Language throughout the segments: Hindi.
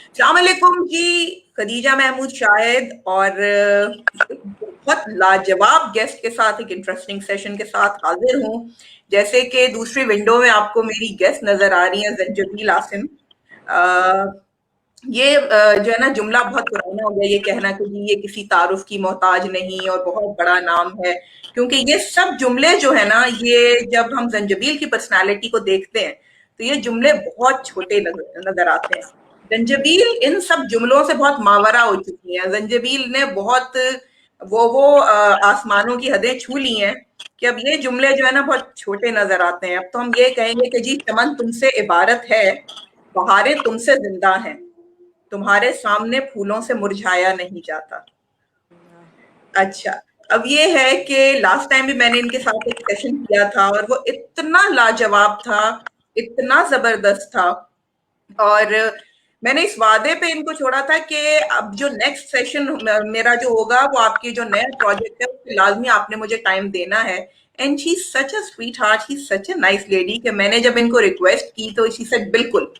अस्सलाम वालेकुम जी। खदीजा महमूद शाहिद और बहुत लाजवाब गेस्ट के साथ एक इंटरेस्टिंग सेशन के साथ हाजिर हूँ। जैसे कि दूसरी विंडो में आपको मेरी गेस्ट नजर आ रही है, जंजबील आसिम। अ, ये जो है ना, जुमला बहुत पुराना हो गया ये कहना कि जी ये किसी तारुफ की मोहताज नहीं और बहुत बड़ा नाम है, क्योंकि ये सब जुमले जो है ना, ये जब हम जंजबील की पर्सनालिटी को देखते हैं तो ये जुमले बहुत छोटे नजर आते हैं। जंजबील इन सब जुमलों से बहुत मावरा हो चुकी है। जंजबील ने बहुत आसमानों की हदें छू ली हैं कि अब ये जुमले जो है ना बहुत छोटे नजर आते हैं। अब तो हम ये कहेंगे कि जी चमन तुमसे इबारत है, बहारें तुमसे जिंदा हैं, तुम्हारे सामने फूलों से मुरझाया नहीं जाता। अच्छा, अब ये है कि लास्ट टाइम भी मैंने इनके साथ एक सेशन किया था और वो इतना लाजवाब था, इतना जबरदस्त था। और मैंने इस वादे पे इनको छोड़ा था कि अब जो नेक्स्ट सेशन मेरा जो होगा वो आपकी जो नया प्रोजेक्ट है उसमें लाजमी आपने मुझे टाइम देना है। And she is such a sweet heart, she is such a nice lady कि मैंने जब इनको रिक्वेस्ट की तो शी सेड बिल्कुल।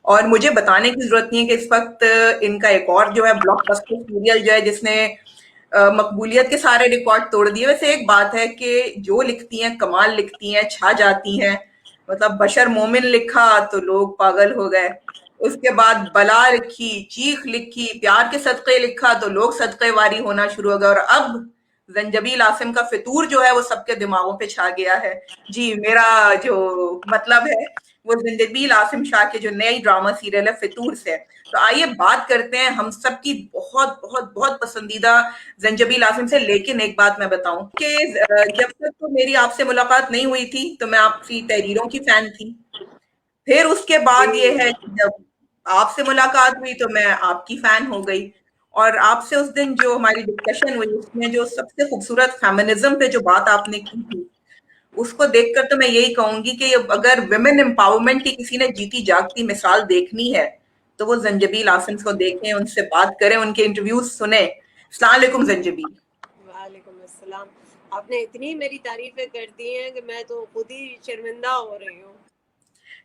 और मुझे बताने की जरूरत नहीं है कि इस वक्त इनका एक और जो है ब्लॉकबस्टर सीरियल जो है जिसने मकबूलियत के सारे रिकॉर्ड तोड़ दिए। वैसे एक बात है कि जो लिखती हैं कमाल लिखती हैं, छा जाती हैं। मतलब बशर मोमिन लिखा तो लोग पागल हो गए, उसके बाद बला लिखी, चीख लिखी, प्यार के सदक़े लिखा तो लोग सदक़े वारी होना शुरू हो गए, और अब जंजबील आसिम का फितूर जो है वो सबके दिमागों पे छा गया है। जी, मेरा जो मतलब है वो जंजबील आसिम शाह के जो नई ड्रामा सीरियल है फितूर से। तो आइए बात करते हैं हम सबकी बहुत बहुत बहुत पसंदीदा जंजबील आसिम से। लेकिन एक बात मैं बताऊं कि जब तक तो मेरी आपसे मुलाकात नहीं हुई थी तो मैं आपकी तहरीरों की फैन थी। फिर उसके बाद ये जी है कि जब आपसे मुलाकात हुई तो मैं आपकी फैन हो गई। और आपसे उस दिन जो हमारी डिस्कशन हुई उसमें जो सबसे खूबसूरत फेमिनिज्म पे जो बात आपने की थी, उसको देखकर तो मैं यही कहूंगी कि अगर विमेन एम्पावरमेंट की किसी ने जीती जागती मिसाल देखनी है तो वो जंजबील आसिम को देखें, उनसे बात करें, उनके इंटरव्यूज सुने। अस्सलाम वालेकुम जंजबील। वालेकुम अस्सलाम। आपने इतनी मेरी तारीफें कर दी हैं कि मैं तो खुद ही शर्मिंदा हो रही हूँ।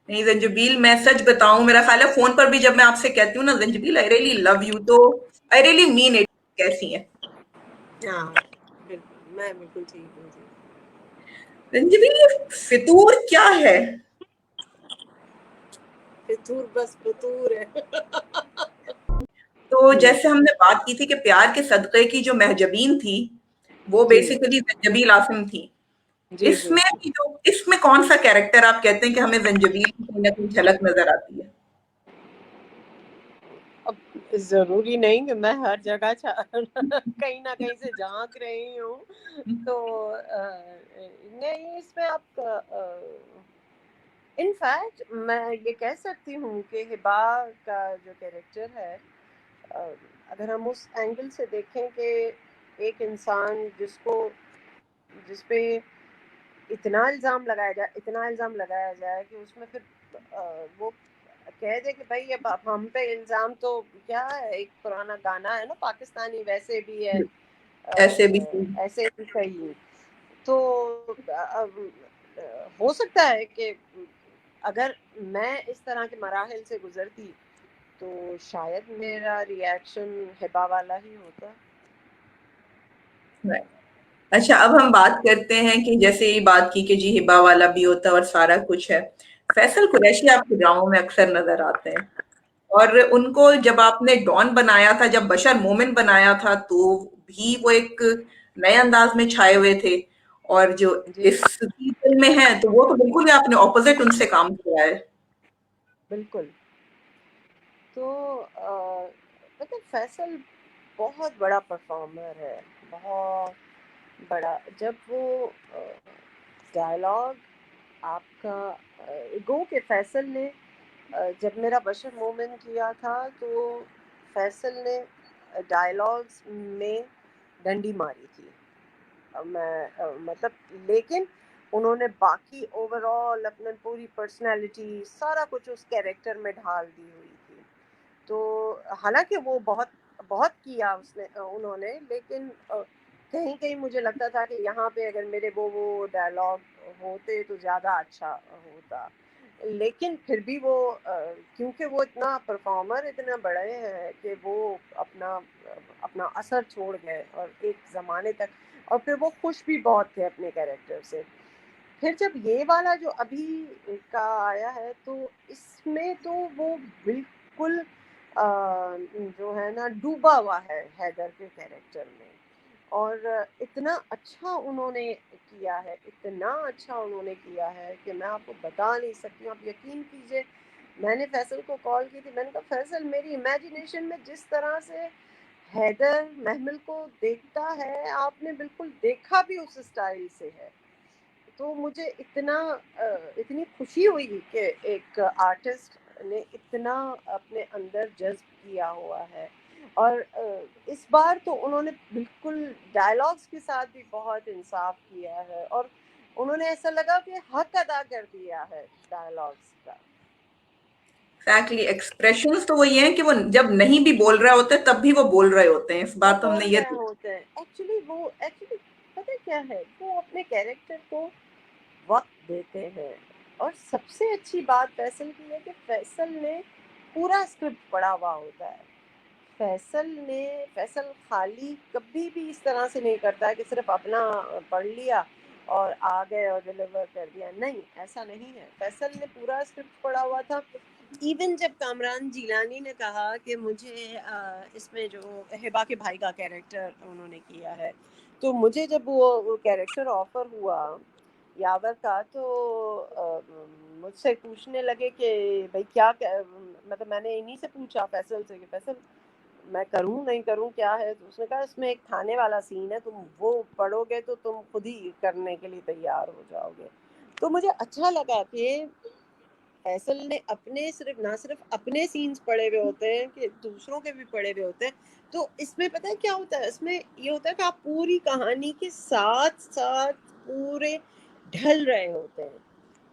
नहीं जंजबील, मैं सच बताऊं, मेरा ख्याल है फोन पर भी जब मैं आपसे कहती हूँ ना जंजबील आई रियली लव यू, तो आई रियली मीन इट। कैसी है हाँ, बिल्कुल मैं बिल्कुल ठीक हूँ जी। रंजबीर, ये फितूर क्या है? फितूर बस फितूर है। तो जी जैसे हमने बात की थी कि प्यार के सदक़े की जो महजबीन थी वो जी बेसिकली जंजबील आसिम थी। जी जी। इसमें भी जो इसमें कौन सा कैरेक्टर आप कहते हैं कि हमें जंजबील की कहीं ना कहीं झलक नजर आती है? अब जरूरी नहीं कि मैं हर जगह कहीं ना कहीं से झांक रही हूँ। तो नहीं, इसमें आप इनफैक्ट मैं ये कह सकती हूँ कि हिबा का जो कैरेक्टर है, अ, अगर हम उस एंगल से देखें कि एक इंसान जिस पे इतना इल्ज़ाम लगाया जाए कि उसमें फिर वो कह दे कि भाई अब हम पे इल्ज़ाम, तो क्या है, एक पुराना गाना है ना पाकिस्तानी, वैसे भी है ऐसे भी ऐसे भी सही। तो हो सकता है कि अगर मैं इस तरह के मराहल से गुजरती तो शायद मेरा रिएक्शन हिबा वाला ही होता। Right. अच्छा, अब हम बात करते हैं कि जैसे ये बात की कि जी हिबा वाला भी होता है और सारा कुछ है। फैसल कुरैशी आपके ड्रामों में अक्सर नजर आते हैं, और उनको जब आपने डॉन बनाया था, जब बशर मोमिन बनाया था, तो भी वो एक नए अंदाज में छाए हुए थे। और जो जी इस सीजन में है तो वो तो बिल्कुल ही आपने ऑपोजिट उनसे काम किया है। बिल्कुल। तो मतलब फैसल बहुत बड़ा परफॉर्मर है, बहुत बड़ा। जब वो डायलॉग आपका गो के फैसल ने जब मेरा बशर मोमेंट किया था तो फैसल ने डायलॉग्स में डंडी मारी थी। मतलब लेकिन उन्होंने बाकी ओवरऑल अपनी पूरी पर्सनालिटी सारा कुछ उस कैरेक्टर में ढाल दी हुई थी। तो हालांकि वो बहुत बहुत किया उन्होंने, लेकिन कहीं कहीं मुझे लगता था कि यहाँ पे अगर मेरे वो डायलॉग होते तो ज़्यादा अच्छा होता। लेकिन फिर भी वो क्योंकि वो इतना परफॉर्मर इतना बड़े हैं कि वो अपना अपना असर छोड़ गए और एक ज़माने तक, और फिर वो खुश भी बहुत थे अपने कैरेक्टर से। फिर जब ये वाला जो अभी का आया है तो इसमें तो वो बिल्कुल जो है ना डूबा हुआ है हैदर के कैरेक्टर में, और इतना अच्छा उन्होंने किया है, इतना अच्छा उन्होंने किया है कि मैं आपको बता नहीं सकती हूँ। आप यकीन कीजिए, मैंने फैसल को कॉल की थी, मैंने कहा फैसल मेरी इमेजिनेशन में जिस तरह से हैदर महमिल को देखता है आपने बिल्कुल देखा भी उस स्टाइल से है। तो मुझे इतनी खुशी हुई कि एक आर्टिस्ट ने इतना अपने अंदर जज्ब किया हुआ है। और इस बार तो उन्होंने बिल्कुल डायलॉग्स के साथ भी बहुत इंसाफ किया है, और उन्होंने ऐसा लगा कि हक अदा कर दिया है डायलॉग्स का। एग्जैक्टली, एक्सप्रेशंस तो वही हैं कि वो जब नहीं भी बोल रहे होते तब भी वो बोल रहे होते हैं, इस वो बार तो हमने बोल ये रहे होते हैं एक्चुअली पता है क्या है, वो अपने कैरेक्टर को वक्त देते हैं। और सबसे अच्छी बात फैसल की है कि फैसल ने पूरा स्क्रिप्ट पढ़ा हुआ होता है। फैसल खाली कभी भी इस तरह से नहीं करता है कि सिर्फ अपना पढ़ लिया और आ गए और डिलीवर कर दिया। नहीं, ऐसा नहीं है। फैसल ने पूरा स्क्रिप्ट पढ़ा हुआ था। इवन जब कामरान जिलानी ने कहा कि मुझे इसमें जो हिबा के भाई का कैरेक्टर उन्होंने किया है, तो मुझे जब वो कैरेक्टर ऑफर हुआ यावर का, तो मुझसे पूछने लगे कि भाई मतलब मैंने इन्हीं से पूछा फैसल से कि फैसल मैं करूं नहीं करूं क्या है, तो उसने कहा इसमें एक थाने वाला सीन है, तुम वो पढ़ोगे तो तुम खुद ही करने के लिए तैयार हो जाओगे। तो मुझे अच्छा लगा कि फैसल ने अपने सिर्फ अपने सीन्स पढ़े हुए होते हैं कि दूसरों के भी पढ़े हुए होते हैं। तो इसमें पता है क्या होता है, इसमें ये होता है कि आप पूरी कहानी के साथ साथ पूरे ढल रहे होते हैं।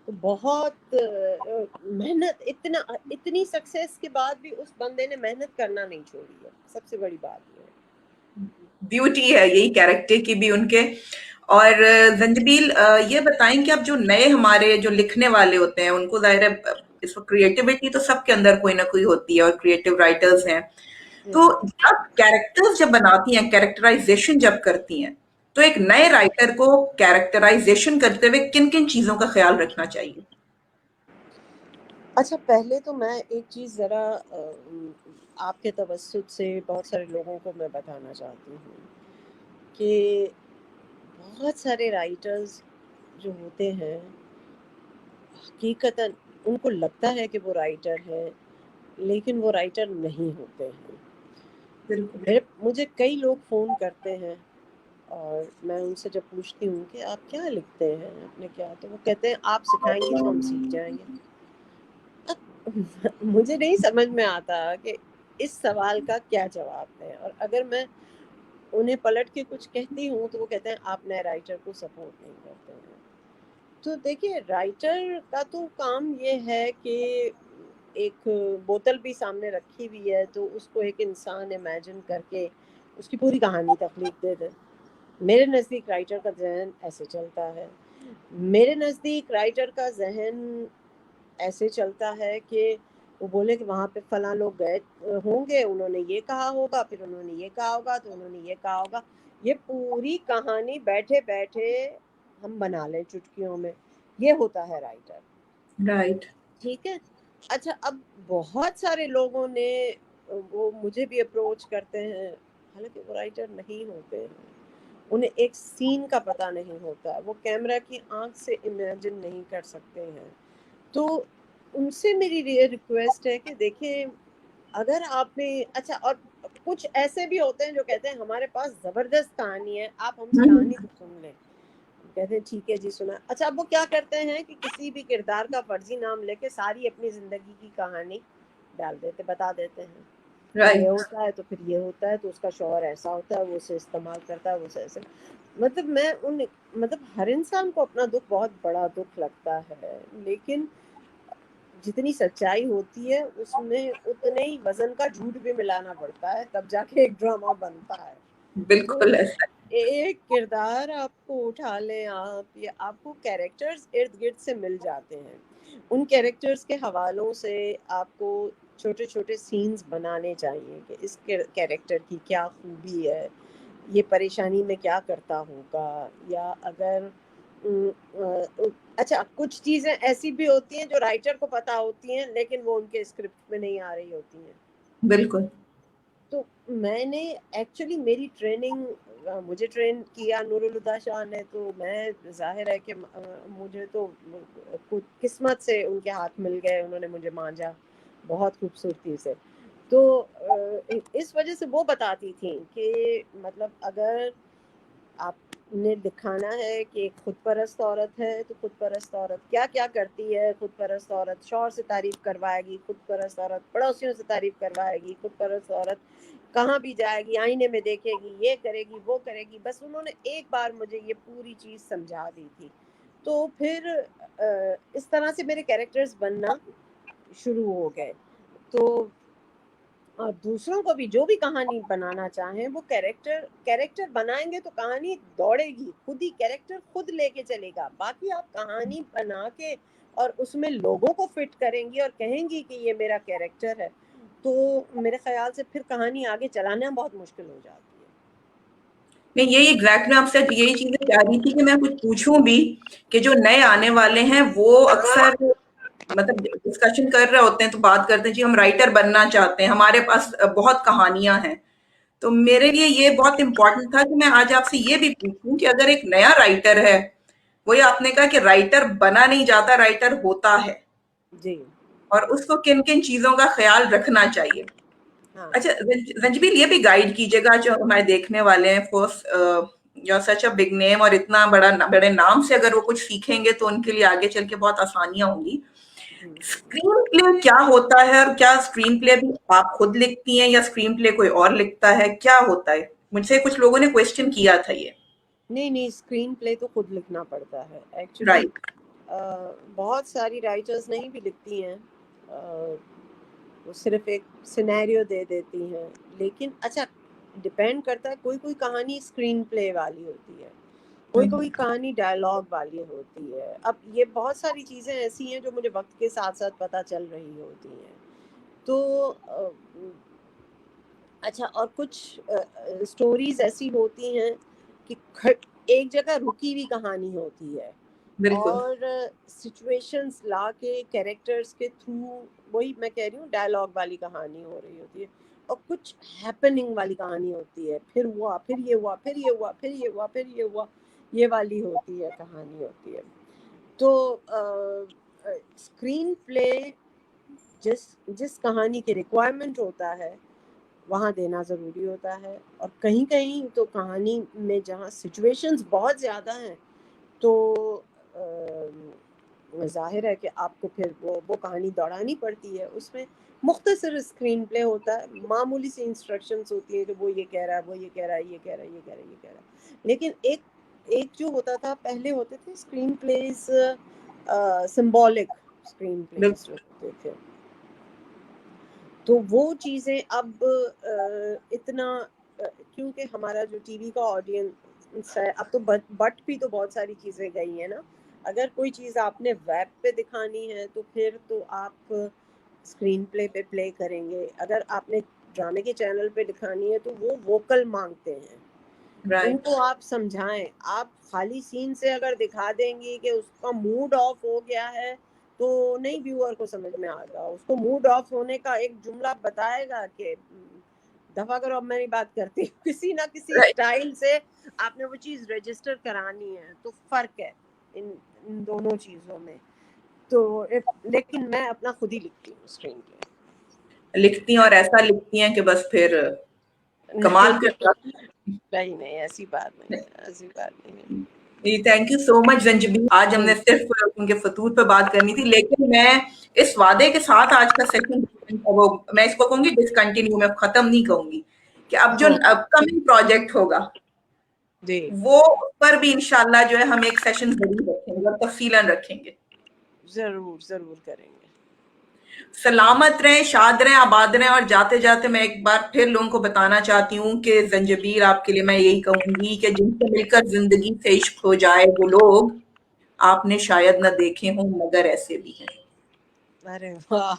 तो बहुत मेहनत, इतनी सक्सेस के बाद भी उस बंदे ने मेहनत करना नहीं छोड़ी है। सबसे बड़ी बात ये है। ब्यूटी है यही कैरेक्टर की भी उनके। और जंजबील, ये बताएं कि अब जो नए हमारे जो लिखने वाले होते हैं उनको जाहिर है इस क्रिएटिविटी तो सबके अंदर कोई ना कोई होती है और क्रिएटिव राइटर्स हैं, तो जब कैरेक्टर्स जब बनाती हैं, कैरेक्टराइजेशन जब करती हैं, तो एक नए राइटर को कैरेक्टराइजेशन करते हुए किन किन चीजों का ख्याल रखना चाहिए? अच्छा, पहले तो मैं एक चीज़ ज़रा आपके तवज्जुद से बहुत सारे लोगों को मैं बताना चाहती हूँ कि बहुत सारे राइटर्स जो होते हैं, हकीकतन उनको लगता है कि वो राइटर है, लेकिन वो राइटर नहीं होते हैं। बिल्कुल। मुझे कई लोग फ़ोन करते हैं और मैं उनसे जब पूछती हूँ कि आप क्या लिखते हैं, आपने क्या, तो वो कहते हैं आप सिखाएंगे तो हम सीख जाएंगे। मुझे नहीं समझ में आता कि इस सवाल का क्या जवाब है, और अगर मैं उन्हें पलट के कुछ कहती हूँ तो वो कहते हैं आप नए राइटर को सपोर्ट नहीं करते हैं। तो देखिए, राइटर का तो काम ये है कि एक बोतल भी सामने रखी हुई है तो उसको एक इंसान इमेजिन करके उसकी पूरी कहानी तख्लीक दे दे। मेरे नज़दीक राइटर का जहन ऐसे चलता है। मेरे नज़दीक राइटर का जहन ऐसे चलता है कि वो बोले कि वहाँ पे फलां लोग गए होंगे, उन्होंने ये कहा होगा, फिर उन्होंने ये कहा होगा, तो उन्होंने ये कहा होगा। ये पूरी कहानी बैठे बैठे हम बना लें चुटकियों में। ये होता है राइटर। राइट। ठीक है। अच्छा, अब बहुत सारे लोगों ने वो मुझे भी अप्रोच करते हैं, हालांकि वो राइटर नहीं होते हैं। उन्हें एक सीन का पता नहीं होता, वो कैमरा की आंख से इमेजिन नहीं कर सकते हैं। तो उनसे मेरी ये रिक्वेस्ट है कि देखिए, अगर आपने अच्छा, और कुछ ऐसे भी होते हैं जो कहते हैं हमारे पास जबरदस्त कहानी है, आप हमसे कहानी तो सुन लें। कहते हैं ठीक है जी, सुना। अच्छा, अब वो क्या करते हैं कि किसी भी किरदार का फर्जी नाम लेके सारी अपनी जिंदगी की कहानी डाल देते, बता देते हैं ये राइट। होता है तो फिर ये होता है, तो उसका शौहर ऐसा होता है, वो उसे इस्तेमाल करता है, वो उसे ऐसे। मतलब मैं उन मतलब हर इंसान को अपना दुख बहुत बड़ा दुख लगता है, लेकिन जितनी सच्चाई होती है उसमें उतने ही वजन का झूठ भी मिलाना पड़ता है, तब जाके एक ड्रामा बनता है। तो बिल्कुल ऐसा। एक किरदार आपको उठा लें आप, या आपको कैरेक्टर्स इर्द गिर्द से मिल जाते हैं। उन कैरेक्टर्स के हवालों से आपको छोटे छोटे सीन्स बनाने चाहिए कि इस कैरेक्टर की क्या खूबी है, ये परेशानी में क्या करता होगा, या अगर अच्छा कुछ चीज़ें ऐसी भी होती हैं जो राइटर को पता होती हैं लेकिन वो उनके स्क्रिप्ट में नहीं आ रही होती हैं। बिल्कुल। तो मैंने एक्चुअली मेरी ट्रेनिंग, मुझे ट्रेन किया नूरुल हुदा शाह ने, तो मैं जाहिर है कि मुझे तो कुछ किस्मत से उनके हाथ मिल गए, उन्होंने मुझे मांझा बहुत खूबसूरती से। तो इस वजह से वो बताती थी कि मतलब अगर आपने दिखाना है कि एक खुद परस्त औरत है तो खुद परस्त औरत क्या क्या करती है। खुद परस्त औरत शौहर से तारीफ करवाएगी, खुद परस्त औरत पड़ोसियों से तारीफ करवाएगी, खुद परस्त औरत कहाँ भी जाएगी आईने में देखेगी, ये करेगी वो करेगी। बस उन्होंने एक बार मुझे ये पूरी चीज़ समझा दी थी। तो फिर इस तरह से मेरे कैरेक्टर्स बनना शुरू हो गए। तो और दूसरों को भी जो भी कहानी बनाना चाहें वो कैरेक्टर बनाएंगे तो कहानी दौड़ेगी, खुद ही कैरेक्टर खुद लेके चलेगा। बाकी आप कहानी बना के और उसमें लोगों को फिट करेंगी और कहेंगी कि ये मेरा कैरेक्टर है, तो मेरे ख्याल से फिर कहानी आगे चलाना बहुत मुश्किल हो जाती है। नहीं, यही एग्जैक्ट मैं आपसे यही चीजें चाह रही थी कि मैं कुछ पूछूं भी कि जो नए आने वाले हैं वो अक्सर मतलब डिस्कशन कर रहे होते हैं तो बात करते हैं जी हम राइटर बनना चाहते हैं, हमारे पास बहुत कहानियां हैं। तो मेरे लिए ये बहुत इंपॉर्टेंट था कि मैं आज आपसे ये भी पूछूं कि अगर एक नया राइटर है, वही आपने कहा कि राइटर बना नहीं जाता, राइटर होता है, जी और उसको किन किन चीजों का ख्याल रखना चाहिए। हाँ। अच्छा रंजबीर, ये भी गाइड कीजिएगा जो हमारे देखने वाले हैं, first you such a big name, और इतना बड़े नाम से अगर वो कुछ सीखेंगे तो उनके लिए आगे चल के बहुत आसानियां होंगी। स्क्रीन प्ले क्या होता है, और क्या स्क्रीन प्ले भी आप खुद लिखती हैं या स्क्रीन प्ले कोई और लिखता है, क्या होता है? मुझसे कुछ लोगों ने क्वेश्चन किया था ये। नहीं नहीं, स्क्रीन प्ले तो खुद लिखना पड़ता है एक्चुअली। राइट। बहुत सारी राइटर्स नहीं भी लिखती हैं, वो सिर्फ एक सिनेरियो दे देती हैं। लेकिन अच्छा डिपेंड करता है, कोई कोई कहानी स्क्रीन प्ले वाली होती है, कोई कोई कहानी डायलॉग वाली होती है। अब ये बहुत सारी चीज़ें ऐसी हैं जो मुझे वक्त के साथ साथ पता चल रही होती हैं। तो अच्छा, और कुछ स्टोरीज ऐसी होती हैं कि एक जगह रुकी हुई कहानी होती है बिल्कुल। और सिचुएशंस ला के कैरेक्टर्स के थ्रू, वही मैं कह रही हूँ, डायलॉग वाली कहानी हो रही होती है। और कुछ हैपनिंग वाली कहानी होती है, फिर हुआ फिर ये हुआ फिर ये हुआ फिर ये हुआ फिर ये हुआ, ये वाली होती है कहानी होती है। तो स्क्रीन प्ले जिस जिस कहानी के रिक्वायरमेंट होता है वहाँ देना ज़रूरी होता है। और कहीं कहीं तो कहानी में जहाँ सिचुएशंस बहुत ज़्यादा हैं तो ज़ाहिर है कि आपको फिर वो कहानी दौड़ानी पड़ती है। उसमें मुख्तसर स्क्रीन प्ले होता है, मामूली सी इंस्ट्रक्शंस होती है कि वो ये कह रहा है, वो ये कह रहा है, ये कह रहा है, ये कह रहा है, ये कह रहा है। लेकिन एक एक जो होता था पहले, होते थे screen place, symbolic screen place बिल्कुल। जो होते थे। तो वो चीज़ें अब इतना क्योंकि हमारा जो टीवी का ऑडियंस है, अब तो बट भी तो बहुत सारी चीज़ें गई हैं ना। अगर कोई चीज़ आपने वेब पे दिखानी है तो फिर तो आप स्क्रीन प्ले पे प्ले करेंगे। अगर आपने ड्रामे के चैनल पे दिखानी है तो वो वोकल मांगते हैं, राइट। उनको आप समझाएं। आप खाली सीन से अगर दिखा देंगी कि उसका मूड ऑफ हो गया है तो नहीं व्यूअर को समझ में आएगा। उसको मूड ऑफ होने का एक जुमला बताएगा कि दफा करो, अब मैं नहीं बात करती। किसी ना किसी राइट। स्टाइल से आपने वो चीज रजिस्टर करानी है। तो फर्क है इन दोनों चीजों में। तो लेकिन मैं अपना खुद ही लिखती हूँ स्क्रीन लिखती हैं और ऐसा लिखती हैं कि बस फिर प्ले। कमाल कर। नहीं नहीं, ऐसी बात नहीं है, ऐसी बात नहीं है। Thank you so much Janjbir. आज जी हमने सिर्फ उनके फतूर पे बात करनी थी, लेकिन मैं इस वादे के साथ आज का सेशन, वो मैं इसको कहूंगी डिसकंटिन्यू, मैं खत्म नहीं कहूंगी, कि अब जो हाँ अपकमिंग प्रोजेक्ट होगा जी, वो पर भी इंशाल्लाह जो है हम एक सेशन जरूर रखेंगे और तफसीलन रखेंगे। जरूर जरूर करेंगे। सलामत रहें, शाद रहें, आबाद रहें। और जाते जाते मैं एक बार फिर लोगों को बताना चाहती हूँ कि जंजबीर, आपके लिए मैं यही कहूंगी कि जिनसे मिलकर जिंदगी से इश्क हो जाए वो लोग आपने शायद न देखे हों, मगर ऐसे भी हैं। अरे वाह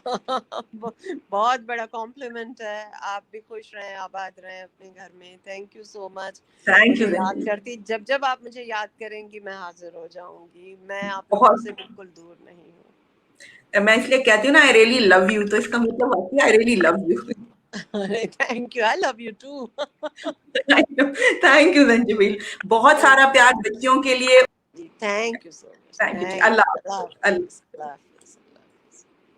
बहुत बड़ा कॉम्प्लीमेंट है। आप भी खुश रहें, आबाद रहें अपने घर में। Thank you so much. Thank मुझे यू याद रंजू। करती, जब जब आप मुझे याद करेंगी मैं हाजिर हो जाऊंगी। मैं आप लोगों बहुत, से बिल्कुल दूर नहीं हूँ। मैं इसलिए कहती हूँ ना, आई रियली लव यू, तो इसका मतलब होती है आई रियली लव यू। अरे thank you, I love you too. Thank you रंजूवील, बहुत सारा प्यार बच्चियों के लिए। Thank you so much. Thank you जी, थैंक अल्लाह यू। हाफ़िज़। अल्लाह हाफिज़।